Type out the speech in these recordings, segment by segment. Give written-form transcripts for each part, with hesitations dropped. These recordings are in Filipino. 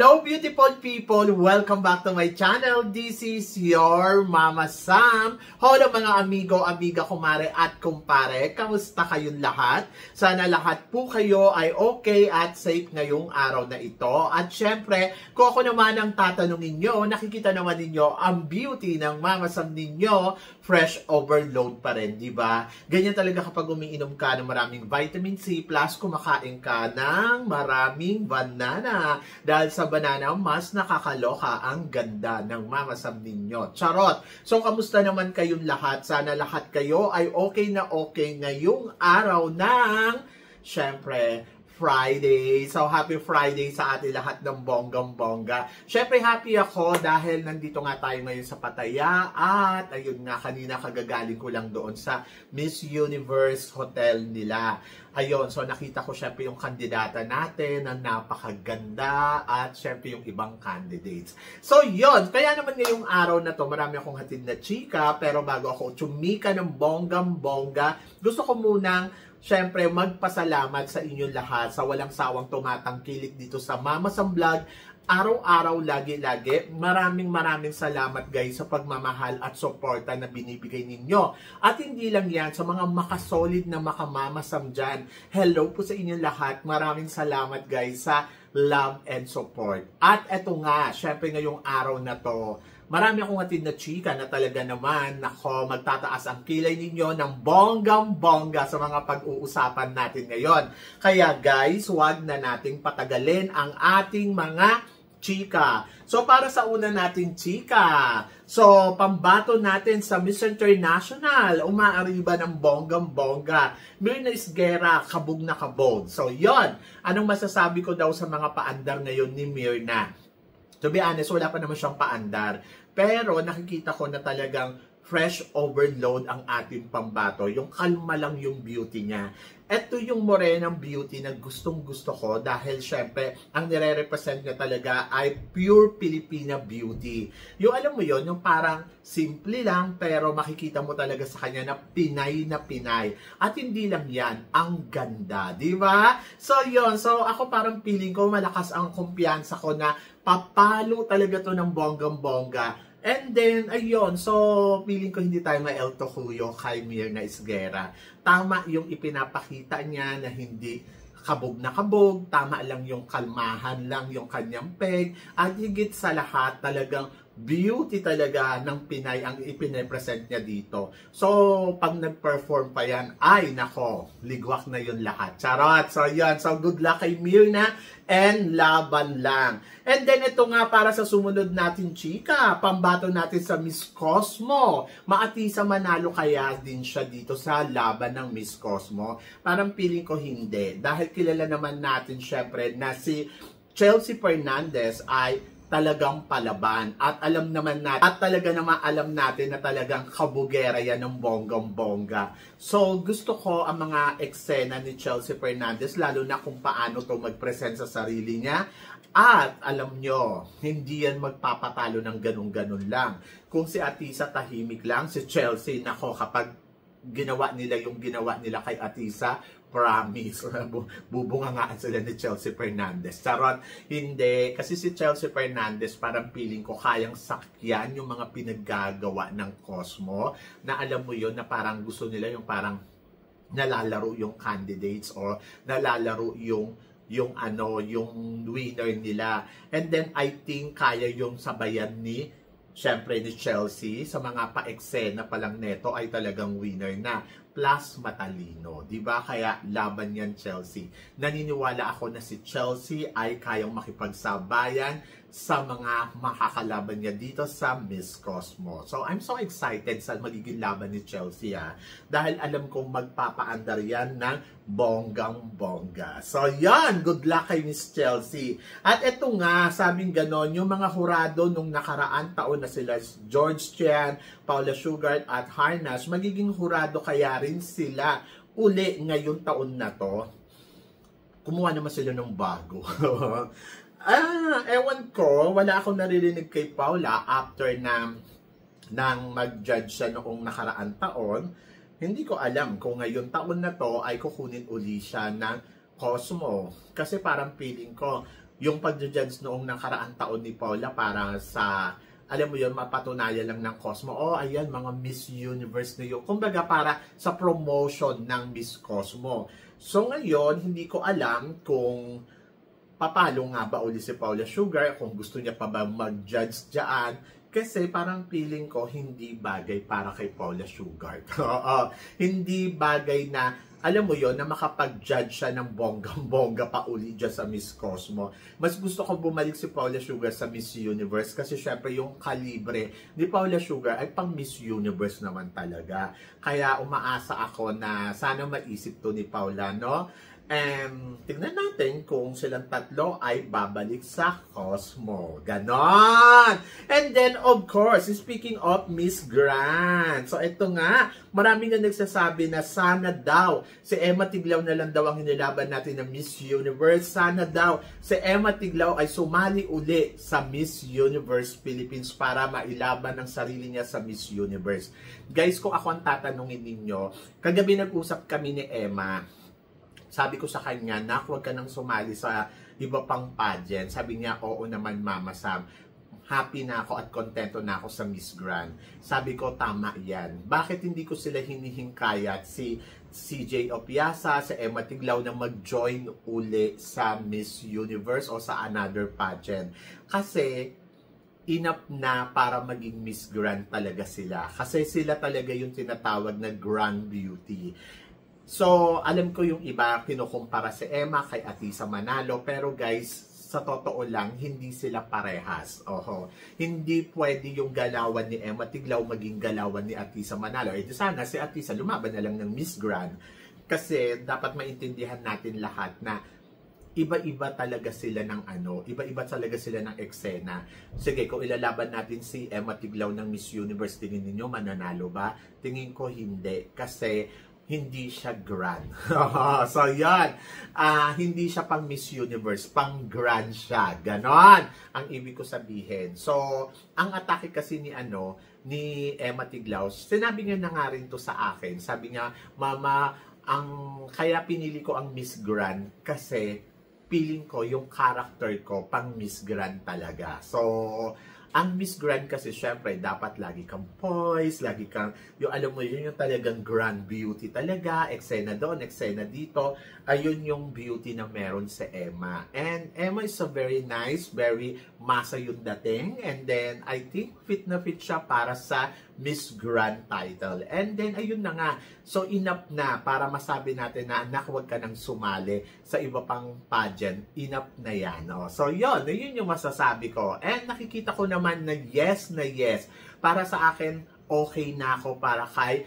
Hello beautiful people! Welcome back to my channel. This is your Mama Sam. Hello mga amigo, amiga, kumare at kumpare. Kamusta kayong lahat? Sana lahat po kayo ay okay at safe ngayong araw na ito. At syempre, kung ako naman ang tatanungin nyo, nakikita naman ninyo ang beauty ng Mama Sam ninyo, fresh overload pa rin, di ba? Ganyan talaga kapag umiinom ka ng maraming vitamin C plus kumakain ka ng maraming banana. Dahil sa banana, mas nakakaloka ang ganda ng Mama Sam ninyo. Charot! So, kamusta naman kayong lahat? Sana lahat kayo ay okay na okay ngayong araw ng, syempre, Friday. So, happy Friday sa ating lahat ng bonggang-bongga. Syempre, happy ako dahil nandito nga tayo ngayon sa Pattaya. At, ayun nga, kanina kagagaling ko lang doon sa Miss Universe Hotel nila. Ayun, so nakita ko syempre yung kandidata natin na napakaganda at syempre yung ibang candidates. So, yun. Kaya naman ngayong araw na to, marami akong hatid na chika. Pero bago ako tsumika ng bonggang-bongga, gusto ko munang syempre, magpasalamat sa inyong lahat sa walang sawang tumatangkilik dito sa Mama Sam Vlog. Araw-araw, lagi-lagi. Maraming salamat guys sa pagmamahal at suporta na binibigay ninyo. At hindi lang yan, sa mga makasolid na makamama Sam dyan. Hello po sa inyong lahat. Maraming salamat guys sa love and support. At eto nga, syempre ngayong araw na to, marami akong hatid na chika na talaga naman, nako, magtataas ang kilay ninyo ng bonggang-bongga sa mga pag-uusapan natin ngayon. Kaya guys, huwag na nating patagalin ang ating mga chika. So, para sa una nating chika, so, pambato natin sa Miss International, umaariba ng bonggang-bongga. Myrna Isguera, kabog na kabog. So, yon. Anong masasabi ko daw sa mga paandar ngayon ni Myrna? To be honest, wala pa naman siyang paandar. Pero nakikita ko na talagang fresh overload ang ating pambato. Yung kalma lang yung beauty niya. Ito yung morenang beauty na gustong-gusto ko dahil syempre ang nire-represent niya talaga ay pure Filipina beauty. Yung alam mo yon, yung parang simple lang pero makikita mo talaga sa kanya na Pinay na Pinay. At hindi lang yan, ang ganda, di ba? So yon, so ako parang feeling ko malakas ang kumpiyansa ko na papalo talaga to ng bonggang-bongga. And then, ayun, so, feeling ko hindi tayo ma-El Tocuyo kay Myrna Isguera. Tama yung ipinapakita niya na hindi kabog na kabog, tama lang yung kalmahan lang yung kanyang peg, at higit sa lahat, talagang beauty talaga ng Pinay ang ipine-present niya dito. So, pag nag-perform pa yan, ay nako, ligwak na yun lahat. Charot! So, yan. So, good luck kay Myrna and laban lang. And then, ito nga para sa sumunod natin, chika, pambato natin sa Miss Cosmo. Maatisa manalo kaya din siya dito sa laban ng Miss Cosmo? Parang feeling ko hindi. Dahil kilala naman natin, syempre, na si Chelsea Fernandez ay talagang palaban. At alam naman natin, at talaga naman alam natin na talagang kabugera yan ng bonggang-bongga. So, gusto ko ang mga eksena ni Chelsea Fernandez, lalo na kung paano to mag-present sa sarili niya. At alam nyo, hindi yan magpapatalo ng ganun-ganun lang. Kung si Atisa tahimik lang, si Chelsea, nako, kapag ginawa nila yung ginawa nila kay Atisa, promise, bubungangaan sila ni Chelsea Fernandez. Charot, hindi. Kasi si Chelsea Fernandez, parang feeling ko kayang sakyan yung mga pinaggagawa ng Cosmo, na alam mo yun, na parang gusto nila yung parang nalalaro yung candidates or nalalaro yung winner nila. And then, I think kaya yung sabayan ni syempre ni Chelsea, sa mga pa-eksena pa lang neto ay talagang winner na. Plus matalino, di ba? Kaya laban yan Chelsea. Naniniwala ako na si Chelsea ay kayang makipagsabayan sa mga makakalaban niya dito sa Miss Cosmo. So, I'm so excited sa magiging laban ni Chelsea, dahil alam kong magpapaandar yan ng bonggang-bongga. So, yan! Good luck kay Miss Chelsea. At eto nga, sabing ganon, yung mga hurado nung nakaraan taon na sila, George Chian, Paula Sugar at Harnas, magiging hurado kaya rin sila uli ngayong taon na to. Kumuha naman sila ng bago. Ewan ko, wala akong naririnig kay Paula after nang mag-judge siya noong nakaraan taon. Hindi ko alam kung ngayon taon na to ay kukunin uli siya ng Cosmo. Kasi parang feeling ko, yung pag-judge noong nakaraang taon ni Paula para sa, alam mo yun, mapatunayan lang ng Cosmo, oh ayan, mga Miss Universe na yun. Kumbaga para sa promotion ng Miss Cosmo. So ngayon, hindi ko alam kung papalo nga ba uli si Paula Sugar, kung gusto niya pa ba mag-judge dyan, kasi parang feeling ko hindi bagay para kay Paula Sugar. Hindi bagay na, alam mo yon, na makapag-judge siya ng bonggang-bongga pa uli dyan sa Miss Cosmo. Mas gusto ko bumalik si Paula Sugar sa Miss Universe kasi syempre yung kalibre ni Paula Sugar ay pang Miss Universe naman talaga. Kaya umaasa ako na sana maisip to ni Paula, no? Tignan natin kung silang tatlo ay babalik sa Cosmo. Ganon! And then, of course, speaking of Miss Grand. So, ito nga, marami nga nagsasabi na sana daw si Emma Tiglao na lang daw ang hinilaban natin ng Miss Universe. Sana daw si Emma Tiglao ay sumali uli sa Miss Universe Philippines para mailaban ang sarili niya sa Miss Universe. Guys, kung ako ang tatanungin ninyo, kagabi nag-usap kami ni Emma. Sabi ko sa kanya, na huwag ka nang sumali sa iba pang pageant. Sabi niya, oo naman Mama Sam. Happy na ako at kontento na ako sa Miss Grand. Sabi ko, tama yan. Bakit hindi ko sila hinihingkayat si CJ Opiasa, si Emma Tiglao na mag-join uli sa Miss Universe o sa another pageant? Kasi enough na para maging Miss Grand talaga sila. Kasi sila talaga yung tinatawag na Grand Beauty. So, alam ko yung iba kinukumpara si Emma kay Atisa Manalo, pero guys, sa totoo lang, hindi sila parehas. Hindi pwede yung galawan ni Emma Tiglao maging galawan ni Atisa Manalo. Eh, sana si Atisa lumaban na lang ng Miss Grand. Kasi dapat maintindihan natin lahat na iba-iba talaga sila ng iba-iba talaga sila ng eksena. Sige, kung ilalaban natin si Emma Tiglao ng Miss Universe, tingin niyo mananalo ba? Tingin ko hindi. Kasi hindi siya grand. So, yan. Hindi siya pang Miss Universe. Pang grand siya. Ganon ang ibig ko sabihin. So, ang atake kasi ni Emma Tiglao, sinabi niya na nga rin to sa akin. Sabi niya, Mama, kaya pinili ko ang Miss Grand kasi feeling ko yung character ko pang Miss Grand talaga. So, ang Miss Grand kasi syempre dapat lagi kang poised, lagi kang, yung alam mo yun yung talagang grand beauty talaga, eksena doon, eksena dito, ayun yung beauty na meron sa Emma. And Emma is a very nice, very masa yung dating, and then I think fit na fit siya para sa Miss Grand title. And then ayun na nga, so enough na para masabi natin na anak, huwag ka nang sumali sa iba pang pageant, enough na yan. So yun yung masasabi ko. And nakikita ko naman na yes, para sa akin okay na ako para kay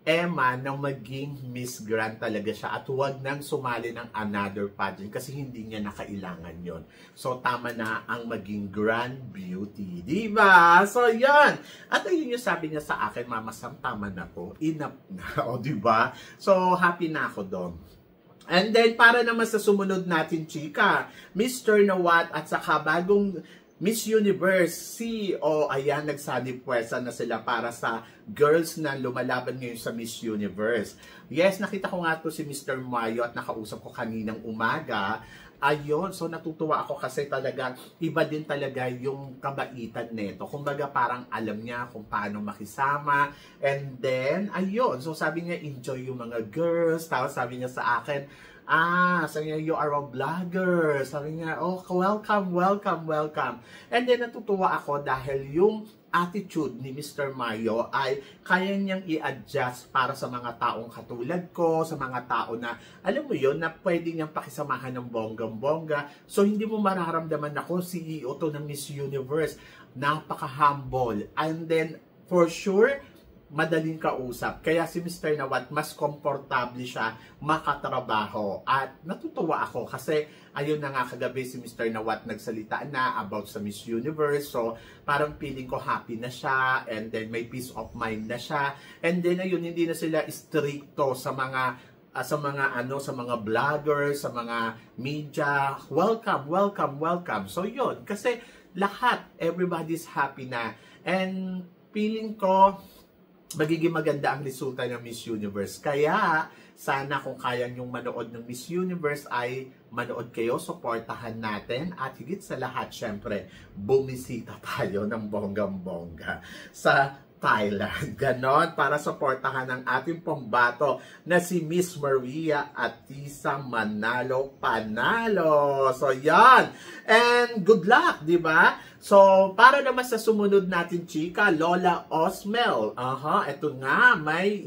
Emma na maging Miss Grand talaga siya at huwag nang sumali ng another pageant kasi hindi niya nakailangan yon. So tama na ang maging Grand Beauty, diba? So yan. At ayun yung sabi niya sa akin, Mama Sam, tama na po, enough na. O diba? So happy na ako doon. And then para naman sa sumunod natin, chika, Mr. Nawat at saka bagong Miss Universe, ayan, nagsanib puwersa na sila para sa girls na lumalaban ngayon sa Miss Universe. Yes, nakita ko nga to si Mr. Mayo at nakausap ko kaninang umaga. Ayun, so natutuwa ako kasi talaga iba din talaga yung kabaitan nito. Kumbaga parang alam niya kung paano makisama. And then, ayun, so sabi niya enjoy yung mga girls. Tapos sabi niya sa akin, sabi niya, you are a vlogger. Sabi niya, oh, welcome. And then natutuwa ako dahil yung attitude ni Mr. Mayo ay kaya niyang i-adjust para sa mga taong katulad ko, sa mga tao na, alam mo yun, na pwede niyang pakisamahan ng bonggang-bongga. So, hindi mo mararamdaman ako, CEO to ng Miss Universe. Napaka-humble. And then, for sure, madaling kausap. Kaya si Mr. Nawat, mas komportable siya makatrabaho. At natutuwa ako kasi ayun na nga kagabi si Mr. Nawat nagsalita na about sa Miss Universe. So parang feeling ko happy na siya and then may peace of mind na siya. And then ayun, hindi na sila stricto sa mga vloggers, sa mga media. Welcome. So yun, kasi lahat, everybody's happy na. And feeling ko magiging maganda ang resulta ng Miss Universe. Kaya, sana kung kaya nyong manood ng Miss Universe ay manood kayo, supportahan natin, at higit sa lahat, syempre, bumisita tayo ng bonggang-bongga sa Thailand. Ganon, para supportahan ang ating pambato na si Miss Maria Atisa Manalo Panalo. So, yan. And good luck, di ba? So, para naman sa sumunod natin, chika, Lola Osmel. Ito nga, may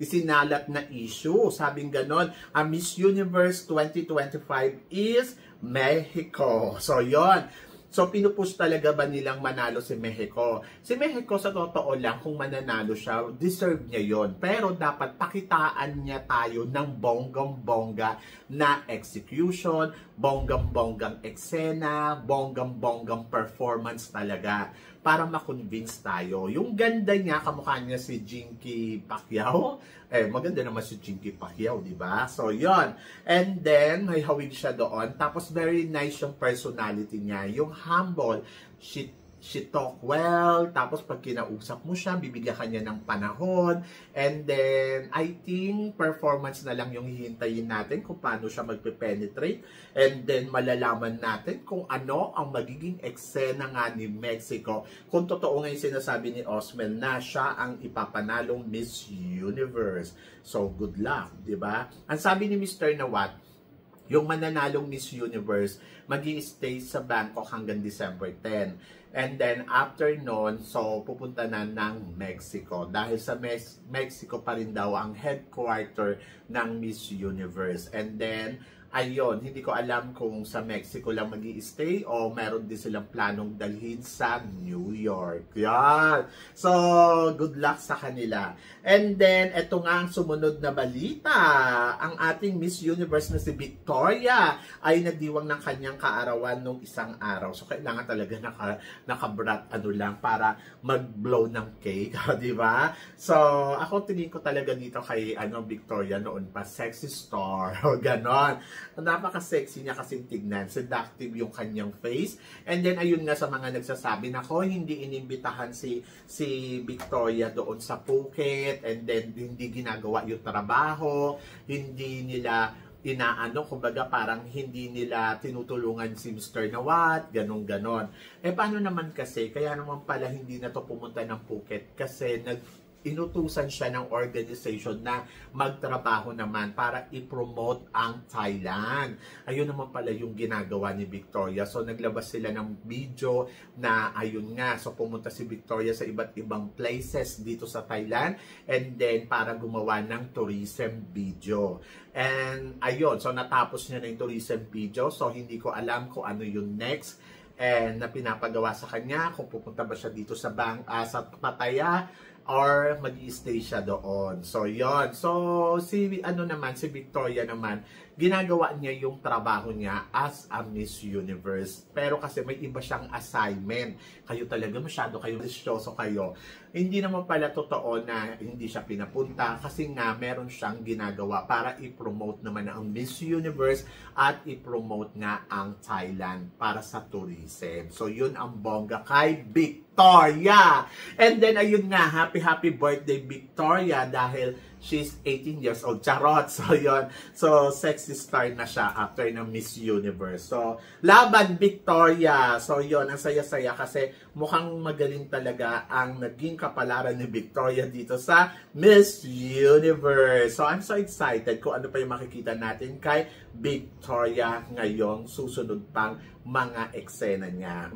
isinalat na issue. Sabing ganon, ang Miss Universe 2025 is Mexico. So, yon. So, pinupush talaga ba nilang manalo si Mexico? Si Mexico, sa totoo lang, kung mananalo siya, deserve niya yon. Pero dapat pakitaan niya tayo ng bonggang-bongga na execution, bonggang-bonggang eksena, bonggang-bonggang performance talaga. Para ma-convince tayo. Yung ganda niya, kamukha niya si Jinky Pacquiao. Maganda naman si Jinky Pacquiao, di ba? So, yon. And then, may hawig siya doon. Tapos, very nice yung personality niya. Yung humble, she talk well. Tapos, pag kinausap mo siya, bibigyan ka niya ng panahon. And then, I think, performance na lang yung hihintayin natin kung paano siya magpe-penetrate. And then, malalaman natin kung ano ang magiging eksena nga ni Mexico. Kung totoo nga yung sinasabi ni Osmel na siya ang ipapanalong Miss Universe. So, good luck, di ba? Ang sabi ni Mr. Nawat, yung mananalong Miss Universe, magi-stay sa Bangkok hanggang December 10. And then, after nun, so, pupunta na ng Mexico. Dahil sa Mexico pa rin daw ang headquarter ng Miss Universe. And then, ayun, hindi ko alam kung sa Mexico lang magi-stay o meron din silang planong dalhin sa New York. Yan. So, good luck sa kanila. And then, eto nga ang sumunod na balita. Ang ating Miss Universe na si Victoria ay nagdiwang ng kanyang kaarawan nung isang araw. So, kailangan talaga nakabrat lang para mag-blow ng cake. Di ba? So, ako tingin ko talaga dito kay Victoria noon pa, sexy star. Ganon. Napaka-sexy niya kasing tignan. Seductive yung kanyang face. And then, ayun nga sa mga nagsasabi na hindi inimbitahan si Victoria doon sa Phuket. And then, hindi ginagawa yung trabaho. Hindi nila kumbaga parang hindi nila tinutulungan si Mr. Nawat, ganon-ganon. Paano naman kasi? Kaya naman pala hindi na to pumunta ng Phuket kasi inutusan siya ng organization na magtrabaho naman para i-promote ang Thailand. Ayun naman pala yung ginagawa ni Victoria. So, naglabas sila ng video na ayun nga. So, pumunta si Victoria sa iba't ibang places dito sa Thailand and then para gumawa ng tourism video. And ayun, so natapos niya na yung tourism video. So, hindi ko alam kung ano yung next and na pinapagawa sa kanya, kung pupunta ba siya dito sa Pattaya or mag-i-stay siya doon. So, yon. So, si Victoria naman, ginagawa niya yung trabaho niya as a Miss Universe. Pero kasi may iba siyang assignment. Kayo talaga masyado kayo seryoso kayo. Hindi naman pala totoo na hindi siya pinapunta kasi nga meron siyang ginagawa para i-promote naman ang Miss Universe at i-promote nga ang Thailand para sa tourism. So, yun ang bongga kay Victoria. And then, ayun nga, happy birthday Victoria dahil she's 18 years old. Charot! So, yun. So, sexy star na siya after ng Miss Universe. So, laban Victoria! So, yun. Ang saya-saya kasi mukhang magaling talaga ang naging kapalaran ni Victoria dito sa Miss Universe. So, I'm so excited kung ano pa yung makikita natin kay Victoria ngayong susunod pang mga eksena niya.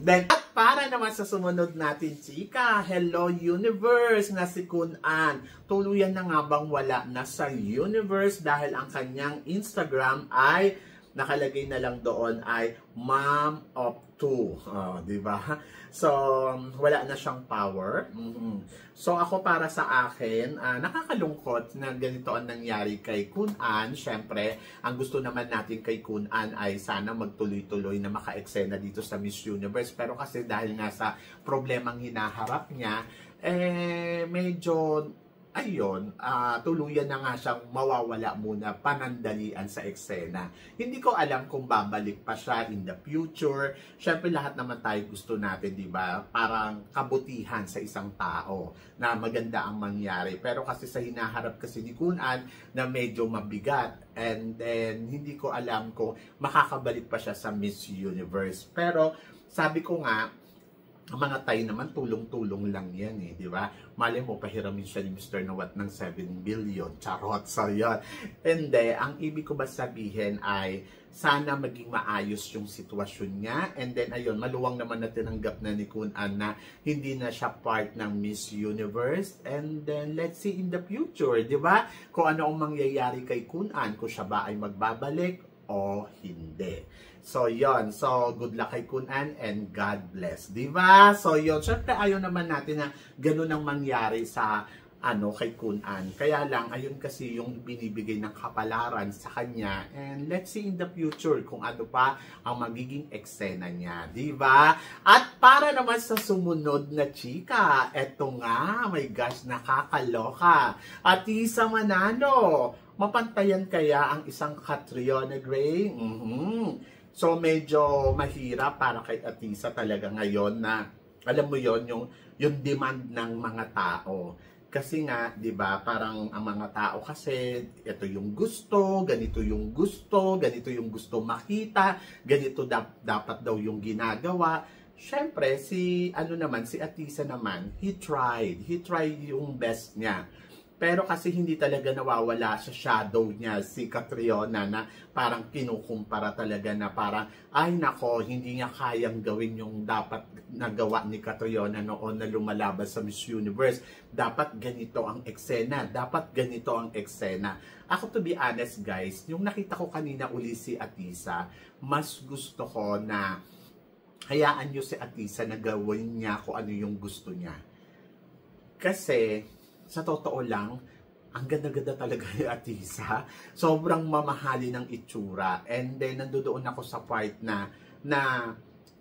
Then, at para naman sa sumunod natin, chika, Hello Universe na si Kun An. Tuluyan na nga bang wala na sa Universe dahil ang kanyang Instagram ay nakalagay na lang doon ay Mom of Two. Di ba? So, wala na siyang power. So, ako para sa akin, nakakalungkot na ganito ang nangyari kay Kun An. Siyempre, ang gusto naman natin kay Kun An ay sana magtuloy-tuloy na maka-eksena dito sa Miss Universe. Pero kasi dahil nga sa problemang hinaharap niya, medyo ayun, tuluyan na nga siyang mawawala muna, panandalian sa eksena. Hindi ko alam kung babalik pa siya in the future. Siyempre lahat naman tayo gusto natin, di ba? Parang kabutihan sa isang tao na maganda ang mangyari. Pero kasi sa hinaharap kasi ni Kun An na medyo mabigat. And then, hindi ko alam kung makakabalik pa siya sa Miss Universe. Pero sabi ko nga, ang mga Thai naman, tulong-tulong lang yan eh, di ba? Mali mo, pahiramin siya ni Mr. Nawat ng 7 billion. Charot, so yun. Hindi, ang ibig ko ba sabihin ay sana maging maayos yung sitwasyon niya. And then, ayun, maluwang naman na tinanggap na ni Kun An na hindi na siya part ng Miss Universe. And then, let's see in the future, di ba? Kung ano ang mangyayari kay Kun An, kung siya ba ay magbabalik o hindi. So, yon. So, good luck kay Kun An and God bless. Diba? So, yon. Siyempre, ayaw naman natin na ganun ang mangyari sa kay Kun An. Kaya lang, ayun kasi yung binibigay ng kapalaran sa kanya. And let's see in the future kung ano pa ang magiging eksena niya. Diba? At para naman sa sumunod na chika, eto nga, my gosh, nakakaloka. Atisa Manalo, mapantayan kaya ang isang Catriona Gray? So, medyo mahirap para kay Atisa talaga ngayon na, alam mo yon yung demand ng mga tao. Kasi nga, di ba, parang ang mga tao kasi, ito yung gusto, ganito yung gusto makita, ganito dapat daw yung ginagawa. Siyempre, si Atisa naman, he tried yung best niya. Pero kasi hindi talaga nawawala sa shadow niya si Catriona na parang kinukumpara talaga na parang, ay nako, hindi niya kayang gawin yung dapat nagawa ni Catriona noon na lumalabas sa Miss Universe. Dapat ganito ang eksena. Ako, to be honest guys, yung nakita ko kanina uli si Atisa, mas gusto ko na hayaan niyo si Atisa na gawin niya kung ano yung gusto niya. Kasi sa totoo lang, ang ganda-ganda talaga ni Atisa. Sobrang mamahali ng itsura. And then, nandoon ako sa part na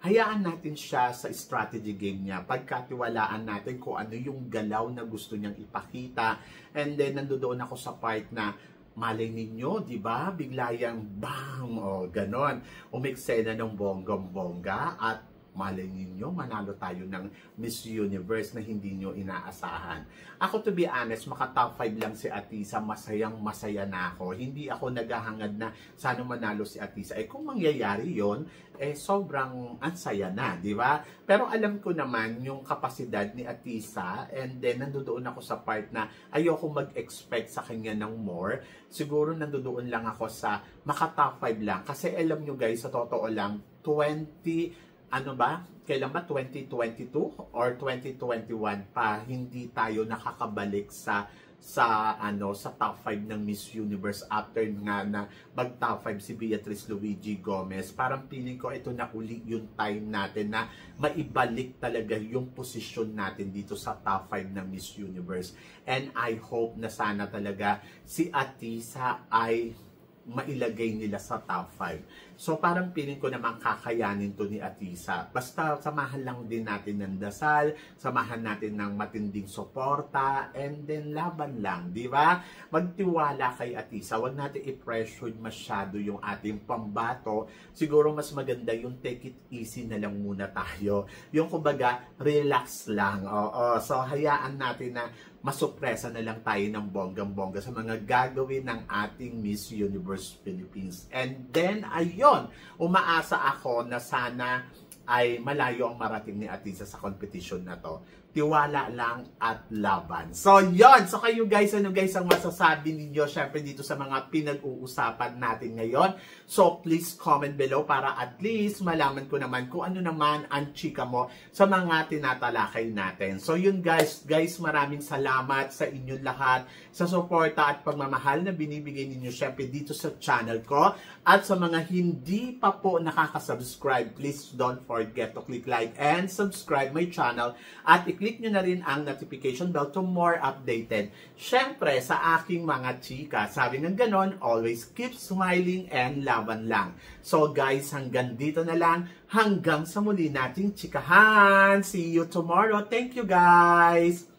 hayaan natin siya sa strategy game niya. Pagkatiwalaan natin kung ano yung galaw na gusto niyang ipakita. And then, nandoon ako sa part na malay ninyo, di ba? Bigla yang bang! O, ganon. Umeksena ng bonggam-bongga at malay ninyo, manalo tayo ng Miss Universe na hindi nyo inaasahan. Ako, to be honest, maka top 5 lang si Atisa, masayang-masaya na ako. Hindi ako naghahangad na sana manalo si Atisa. Kung mangyayari yon, sobrang ansaya na, di ba? Pero alam ko naman yung kapasidad ni Atisa, and then nandoon ako sa part na ayoko mag-expect sa kanya ng more. Siguro nandoon lang ako sa maka top 5 lang. Kasi alam nyo guys, sa totoo lang, kailan ba? 2022 or 2021 pa hindi tayo nakakabalik sa top 5 ng Miss Universe after nga na mag top 5 si Beatrice Luigi Gomez. Parang feeling ko ito na uli yung time natin na maibalik talaga yung posisyon natin dito sa top 5 ng Miss Universe. And I hope na sana talaga si Atisa ay mailagay nila sa top 5. So parang feeling ko naman kakayanin to ni Atisa. Basta samahan lang din natin ng dasal, samahan natin ng matinding suporta, and then laban lang, di ba? Magtiwala kay Atisa. Huwag natin i-pressure masyado yung ating pambato. Siguro mas maganda yung take it easy na lang muna tayo. Yung kumbaga, relax lang. So hayaan natin na masupresa na lang tayo ng bonggang-bongga sa mga gagawin ng ating Miss Universe Philippines. And then, ayun, umaasa ako na sana ay malayo ang marating ni Atisa sa competition na to. Tiwala lang at laban. So, yon. So, kayo guys, ano guys ang masasabi ninyo syempre dito sa mga pinag-uusapan natin ngayon? So, please comment below para at least malaman ko naman kung ano naman ang chika mo sa mga tinatalakay natin. So, yun guys, maraming salamat sa inyong lahat sa suporta at pagmamahal na binibigay ninyo syempre dito sa channel ko. At sa mga hindi pa po nakaka-subscribe, please don't forget to click like and subscribe my channel at i-click nyo na rin ang notification bell to more updated. Syempre, sa aking mga chika, sabi ng ganon, always keep smiling and laban lang. So guys, hanggang dito na lang. Hanggang sa muli nating chikahan. See you tomorrow. Thank you guys!